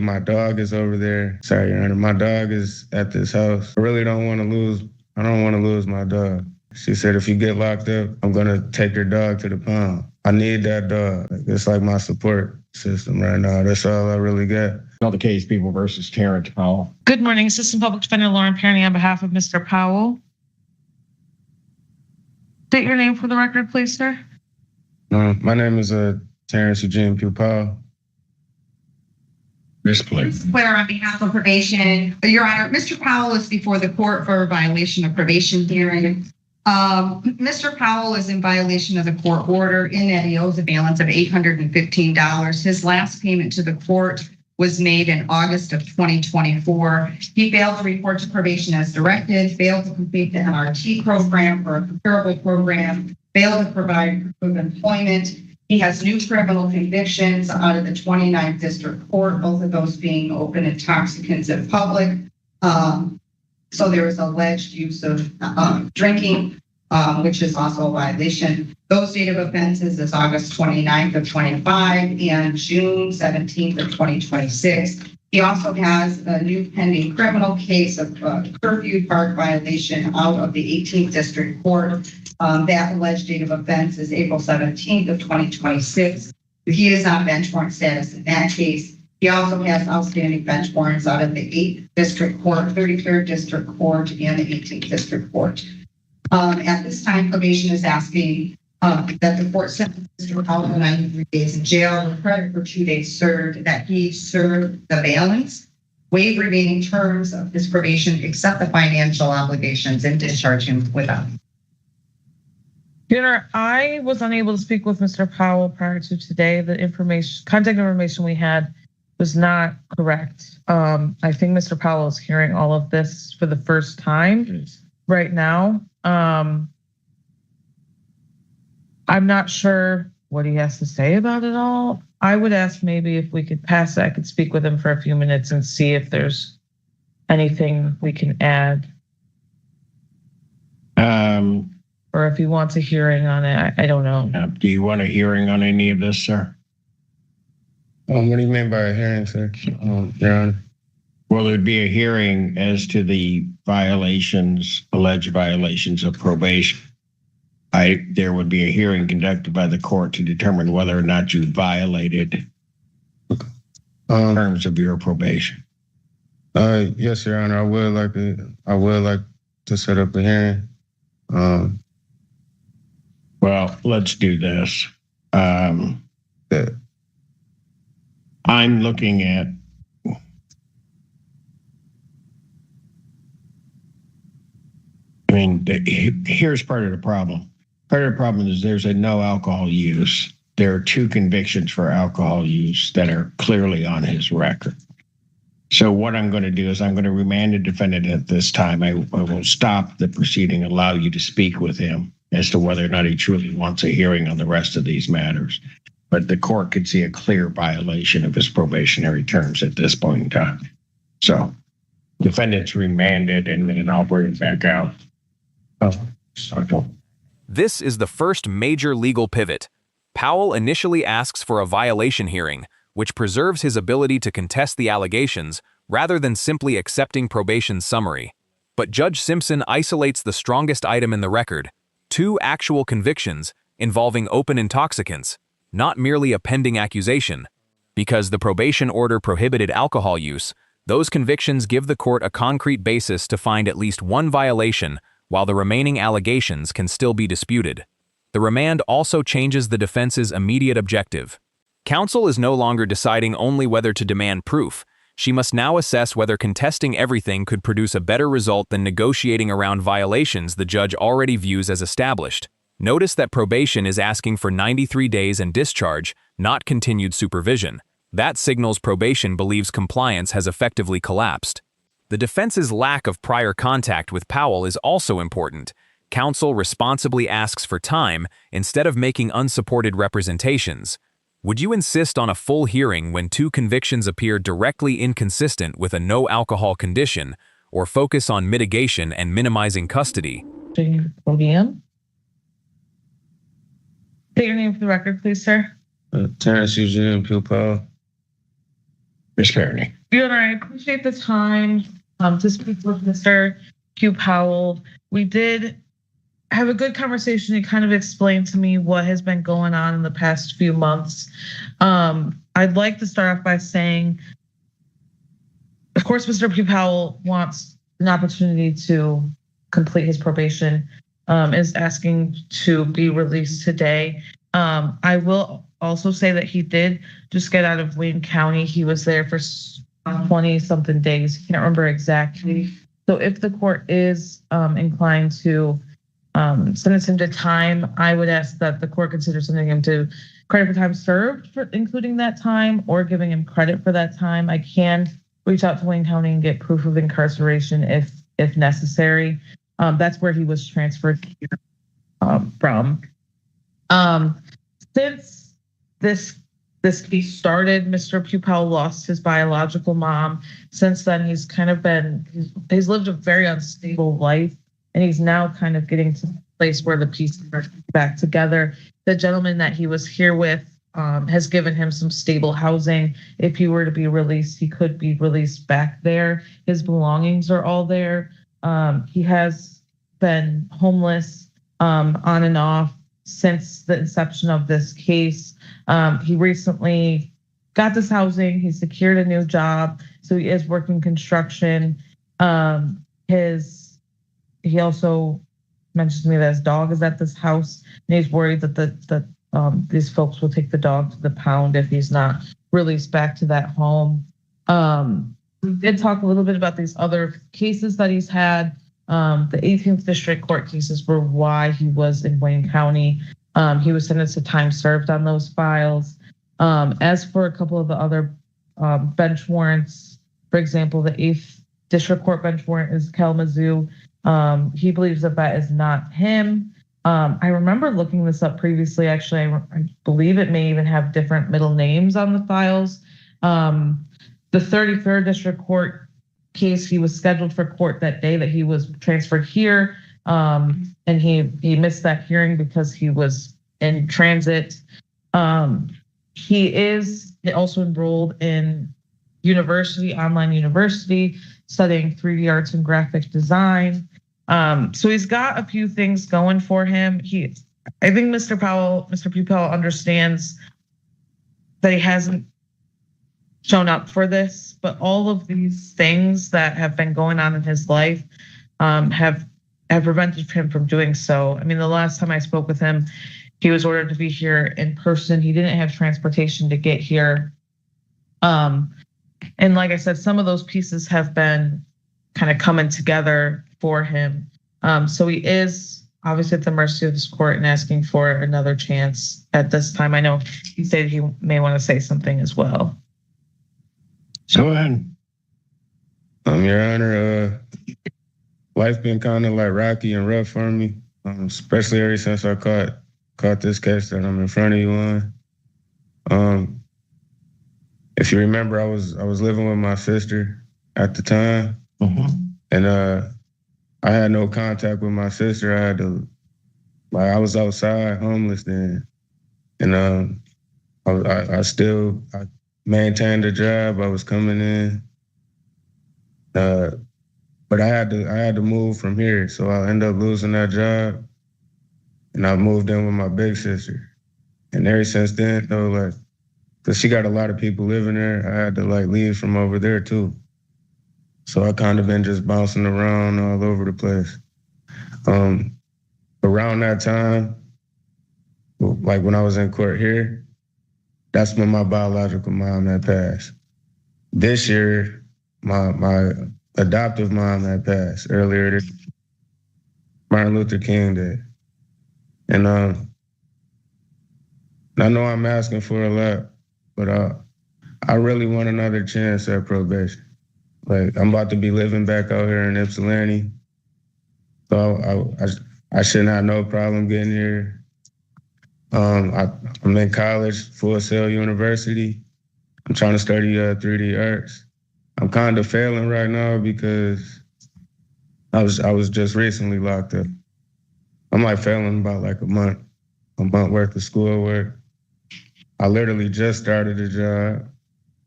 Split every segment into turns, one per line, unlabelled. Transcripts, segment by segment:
My dog is over there. Sorry, Your Honor. My dog is at this house. I really don't want to lose my dog. She said, if you get locked up, I'm going to take your dog to the pound. I need that dog. It's like my support system right now. That's all I really got.
Call the case, People versus Terrence Powell.
Good morning, Assistant Public Defender Lauren Perny on behalf of Mr. Powell. State your name for the record, please, sir.
My name is Terrence Eugene Powell.
Miss Please.
Claire on behalf of probation. Your Honor, Mr. Powell is before the court for a violation of probation hearing. Mr. Powell is in violation of the court order in that he owes a balance of $815. His last payment to the court was made in August of 2024. He failed to report to probation as directed, failed to complete the MRT program or a comparable program, failed to provide proof of employment. He has new criminal convictions out of the 29th District Court, both of those being open intoxicants in public. So there is alleged use of drinking, which is also a violation. Those date of offenses is August 29th of 25 and June 17th of 2026. He also has a new pending criminal case of curfew park violation out of the 18th District Court. That alleged date of offense is April 17th of 2026. He is on bench warrant status in that case. He also has outstanding bench warrants out of the 8th District Court, 33rd District Court, and the 18th District Court. At this time, probation is asking that the court sentence Mr. Powell to 93 days in jail with credit for 2 days served, that he serve the balance, waive remaining terms of his probation, accept the financial obligations, and discharge him without.
Your Honor, I was unable to speak with Mr. Powell prior to today. The contact information we had was not correct. I think Mr. Powell is hearing all of this for the first time right now. I'm not sure what he has to say about it all. I would ask maybe if we could pass it, I could speak with him for a few minutes and see if there's anything we can add. Or if he wants a hearing on it, I don't know.
Do you want a hearing on any of this, sir?
What do you mean by a hearing, sir? Your Honor.
Well, there'd be a hearing as to the alleged violations of probation. There would be a hearing conducted by the court to determine whether or not you violated terms of your probation.
Yes, Your Honor. I would like to set up a hearing.
Well, let's do this. I'm looking at here's part of the problem. Part of the problem is there's a no alcohol use. There are 2 convictions for alcohol use that are clearly on his record. So what I'm going to do is I'm going to remand the defendant at this time. I will stop the proceeding, allow you to speak with him as to whether or not he truly wants a hearing on the rest of these matters. But the court could see a clear violation of his probationary terms at this point in time. So defendant's remanded, and then I'll bring it back out.
This is the first major legal pivot. Powell initially asks for a violation hearing, which preserves his ability to contest the allegations rather than simply accepting probation's summary. But Judge Simpson isolates the strongest item in the record, 2 actual convictions involving open intoxicants, not merely a pending accusation. Because the probation order prohibited alcohol use, those convictions give the court a concrete basis to find at least 1 violation, while the remaining allegations can still be disputed. The remand also changes the defense's immediate objective. Counsel is no longer deciding only whether to demand proof. She must now assess whether contesting everything could produce a better result than negotiating around violations the judge already views as established. Notice that probation is asking for 93 days and discharge, not continued supervision. That signals probation believes compliance has effectively collapsed. The defense's lack of prior contact with Powell is also important. Counsel responsibly asks for time instead of making unsupported representations. Would you insist on a full hearing when 2 convictions appear directly inconsistent with a no-alcohol condition, or focus on mitigation and minimizing custody?
Podium. State your name for the record, please, sir.
Terrence Eugene Powell.
Ms. Kearney.
Your Honor, I appreciate the time to speak with Mr. Q. Powell. We did have a good conversation. He kind of explained to me what has been going on in the past few months. I'd like to start off by saying, of course, Mr. Q. Powell wants an opportunity to complete his probation, is asking to be released today. I will also say that he did just get out of Wayne County. He was there for 20 something days. Can't remember exactly. So if the court is inclined to sentence him to time, I would ask that the court consider sending him to credit for time served, for including that time, or giving him credit for that time. I can reach out to Wayne County and get proof of incarceration if necessary. That's where he was transferred here from. Since this case started, Mr. Q. Powell lost his biological mom. Since then, he's he's lived a very unstable life, and he's now kind of getting to the place where the pieces are back together. The gentleman that he was here with has given him some stable housing. If he were to be released, he could be released back there. His belongings are all there. He has been homeless on and off since the inception of this case. He recently got this housing. He secured a new job, so he is working construction. He also mentioned to me that his dog is at this house, and he's worried that these folks will take the dog to the pound if he's not released back to that home. We did talk a little bit about these other cases that he's had. The 18th District Court cases were why he was in Wayne County. He was sentenced to time served on those files. As for a couple of the other bench warrants, for example, the 8th District Court bench warrant is Kalamazoo. He believes that is not him. I remember looking this up previously. Actually, I believe it may even have different middle names on the files. The 33rd District Court case, he was scheduled for court that day that he was transferred here, and he missed that hearing because he was in transit. He is also enrolled in online university, studying 3D arts and graphic design. So he's got a few things going for him. I think Mr. P. Powell understands that he hasn't shown up for this, but all of these things that have been going on in his life have prevented him from doing so. I mean, the last time I spoke with him, he was ordered to be here in person. He didn't have transportation to get here. And like I said, some of those pieces have been kind of coming together for him. So he is obviously at the mercy of this court and asking for another chance at this time. I know he said he may want to say something as well.
Go ahead.
Your Honor, life been kind of like rocky and rough for me, especially ever since I caught this case that I'm in front of you on. If you remember, I was living with my sister at the time, and I had no contact with my sister. I was outside homeless then, and I maintained a job. I was coming in, but I had to move from here, so I ended up losing that job, and I moved in with my big sister. And ever since then, though, cause she got a lot of people living there, I had to leave from over there too. So I kind of been just bouncing around all over the place. Around that time, when I was in court here, that's when my biological mom had passed. This year, my adoptive mom had passed earlier this Martin Luther King Day. And I know I'm asking for a lot, but I really want another chance at probation. I'm about to be living back out here in Ypsilanti, so I shouldn't have no problem getting here. I'm in college, Full Sail University. I'm trying to study 3D arts. I'm kind of failing right now because I was just recently locked up. I'm failing about a month worth of schoolwork. I literally just started a job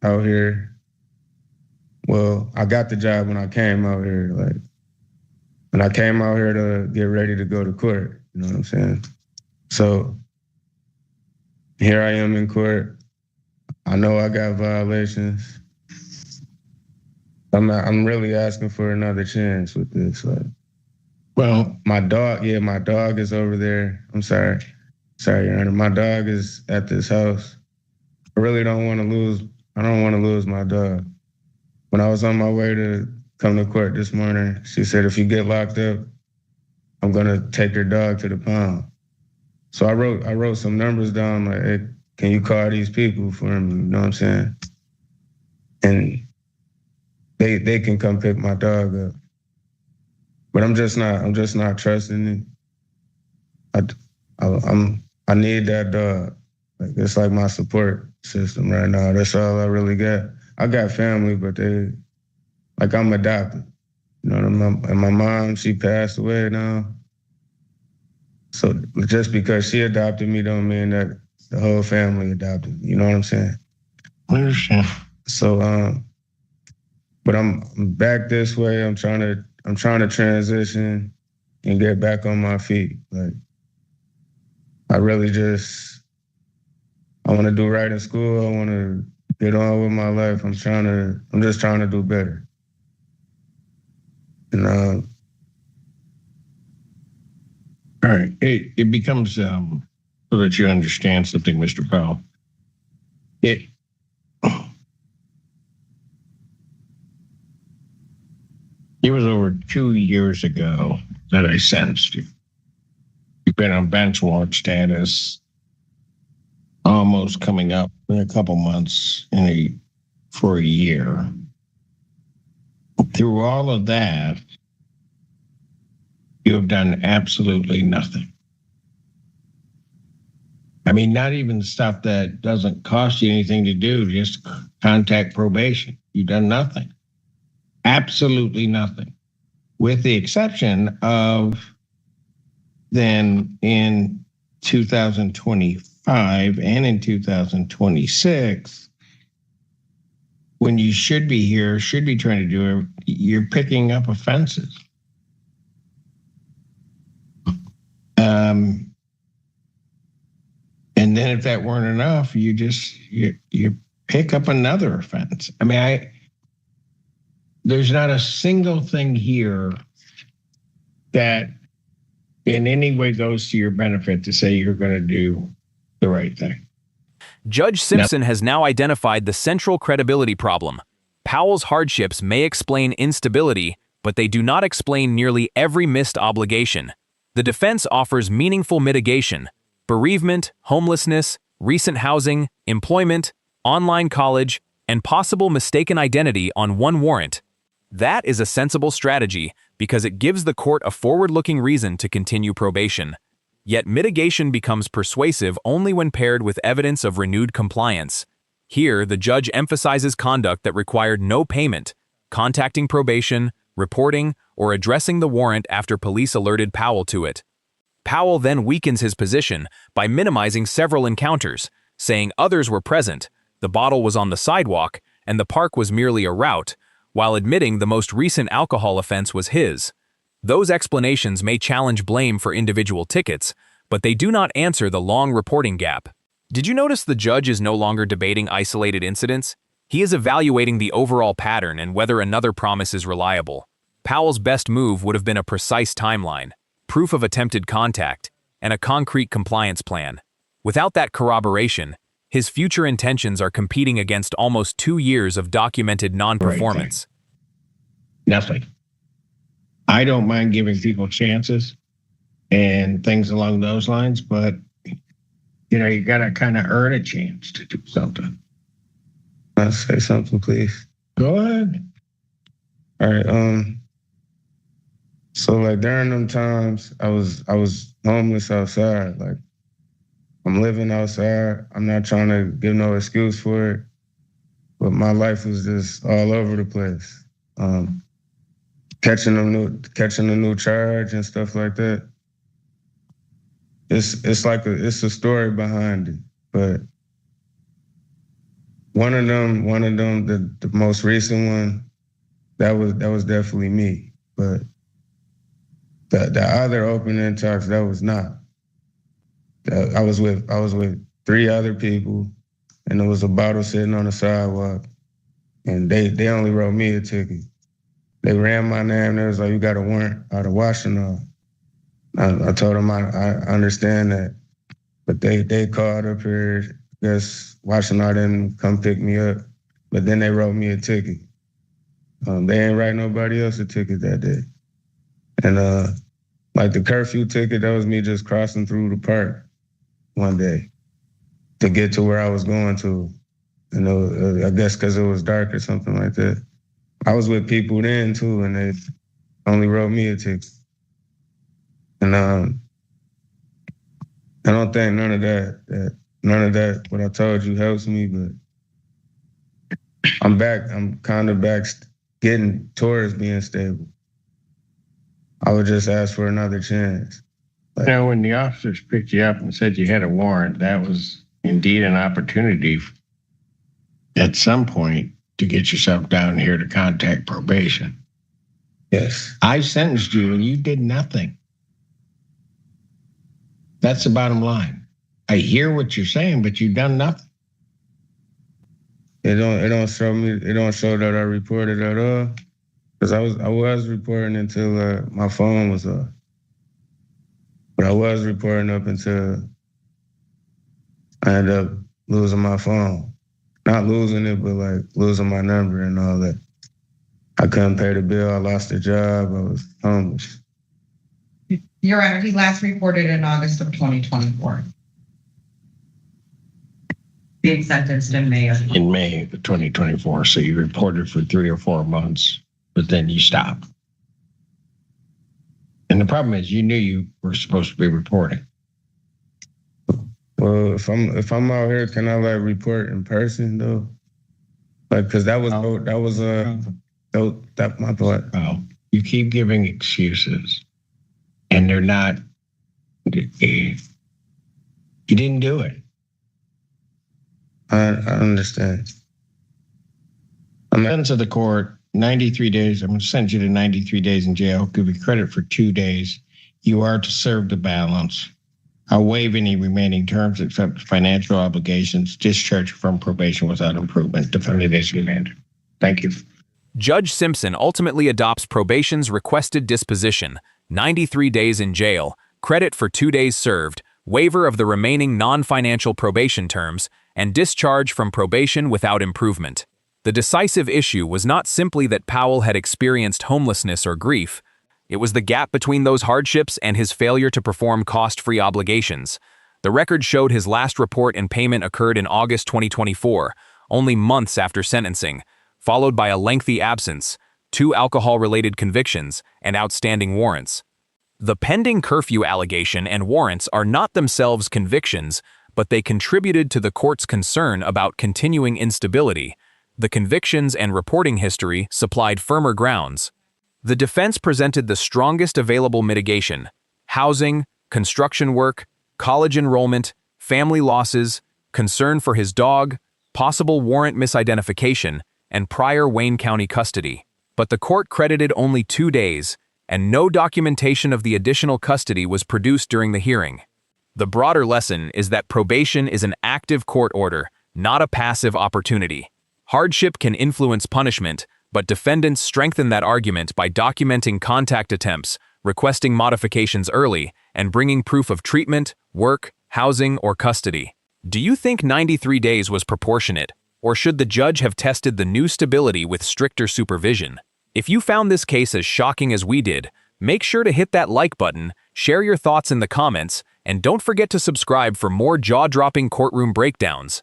out here. Well, I got the job when I came out here. Like, when I came out here to get ready to go to court, you know what I'm saying? So here I am in court. I know I got violations. I'm really asking for another chance with this. Like,
Well,
my dog is over there. I'm sorry, Your Honor. My dog is at this house. I really don't want to lose. I don't want to lose my dog. When I was on my way to come to court this morning, she said, if you get locked up, I'm gonna take your dog to the pound. So I wrote some numbers down, like, hey, can you call these people for me? You know what I'm saying? And they can come pick my dog up. But I'm just not trusting it. I need that dog. Like, it's like my support system right now. That's all I really got. I got family, but I'm adopted. You know what I mean? And my mom, she passed away now. So just because she adopted me don't mean that the whole family adopted me. You know what I'm saying?
I understand.
So, but I'm back this way. I'm trying to transition and get back on my feet. Like, I really I want to do right in school. I want to get on with my life. I'm just trying to do better. And
all right, it becomes so that you understand something, Mr. Powell. It was over 2 years ago that I sentenced you. You've been on bench-warrant status, almost coming up in a couple months for a year. Through all of that, you have done absolutely nothing. I mean, not even stuff that doesn't cost you anything to do, just contact probation. You've done nothing. Absolutely nothing. With the exception of then in 2025 and in 2026, when you should be here, should be trying to do it, you're picking up offenses. And then if that weren't enough, you pick up another offense. I mean, there's not a single thing here that in any way goes to your benefit to say you're going to do the right thing.
Judge Simpson has now identified the central credibility problem. Powell's hardships may explain instability, but they do not explain nearly every missed obligation. The defense offers meaningful mitigation: bereavement, homelessness, recent housing, employment, online college, and possible mistaken identity on one warrant. That is a sensible strategy because it gives the court a forward-looking reason to continue probation. Yet mitigation becomes persuasive only when paired with evidence of renewed compliance. Here, the judge emphasizes conduct that required no payment: contacting probation, reporting, or addressing the warrant after police alerted Powell to it. Powell then weakens his position by minimizing several encounters, saying others were present, the bottle was on the sidewalk, and the park was merely a route, while admitting the most recent alcohol offense was his. Those explanations may challenge blame for individual tickets, but they do not answer the long reporting gap. Did you notice the judge is no longer debating isolated incidents? He is evaluating the overall pattern and whether another promise is reliable. Powell's best move would have been a precise timeline, proof of attempted contact, and a concrete compliance plan. Without that corroboration, his future intentions are competing against almost 2 years of documented non-performance.
Nothing. I don't mind giving people chances and things along those lines, but you got to kind of earn a chance to do something.
I'll say something, please.
Go ahead.
All right. So like during them times, I was homeless outside. Like, I'm living outside. I'm not trying to give no excuse for it, but my life was just all over the place. Catching a new charge and stuff like that. It's a story behind it. But one of them, the most recent one, that was definitely me. But the other opening talks, that was not. I was with 3 other people, and there was a bottle sitting on the sidewalk, and they only wrote me a ticket. They ran my name. They was like, "You got a warrant out of Washington." I told them I understand that, but they called up here. I guess Washington didn't come pick me up, but then they wrote me a ticket. They ain't write nobody else a ticket that day. And like the curfew ticket, that was me just crossing through the park one day to get to where I was going to. And I guess because it was dark or something like that. I was with people then too, and they only wrote me a ticket. And I don't think none of that what I told you helps me, but I'm back. I'm kind of back getting towards being stable. I would just ask for another chance.
You know, when the officers picked you up and said you had a warrant, that was indeed an opportunity at some point to get yourself down here to contact probation.
Yes.
I sentenced you and you did nothing. That's the bottom line. I hear what you're saying, but you've done nothing.
It don't show that I reported at all. Because I was reporting until my phone was off. But I was reporting up until I ended up losing my phone. Not losing it, but like losing my number and all that. I couldn't pay the bill. I lost a job. I was homeless.
Your Honor, he last reported in August of 2024. Being sentenced in May of
2024. So you reported for 3 or 4 months, but then you stopped. And the problem is you knew you were supposed to be reporting.
Well, if I'm out here, can I like report in person though? Like, cause that was my thought.
Well, you keep giving excuses, and they're not. You didn't do it.
I understand.
Sentence of the court, 93 days. I'm going to send you to 93 days in jail. Give you credit for 2 days. You are to serve the balance. I'll waive any remaining terms except financial obligations. Discharge from probation without improvement. Defendant is remanded. Thank you.
Judge Simpson ultimately adopts probation's requested disposition, 93 days in jail, credit for 2 days served, waiver of the remaining non-financial probation terms, and discharge from probation without improvement. The decisive issue was not simply that Powell had experienced homelessness or grief. It was the gap between those hardships and his failure to perform cost-free obligations. The record showed his last report and payment occurred in August 2024, only months after sentencing, followed by a lengthy absence, 2 alcohol-related convictions, and outstanding warrants. The pending curfew allegation and warrants are not themselves convictions, but they contributed to the court's concern about continuing instability. The convictions and reporting history supplied firmer grounds. The defense presented the strongest available mitigation: housing, construction work, college enrollment, family losses, concern for his dog, possible warrant misidentification, and prior Wayne County custody. But the court credited only 2 days, and no documentation of the additional custody was produced during the hearing. The broader lesson is that probation is an active court order, not a passive opportunity. Hardship can influence punishment, but defendants strengthen that argument by documenting contact attempts, requesting modifications early, and bringing proof of treatment, work, housing, or custody. Do you think 93 days was proportionate, or should the judge have tested the new stability with stricter supervision? If you found this case as shocking as we did, make sure to hit that like button, share your thoughts in the comments, and don't forget to subscribe for more jaw-dropping courtroom breakdowns.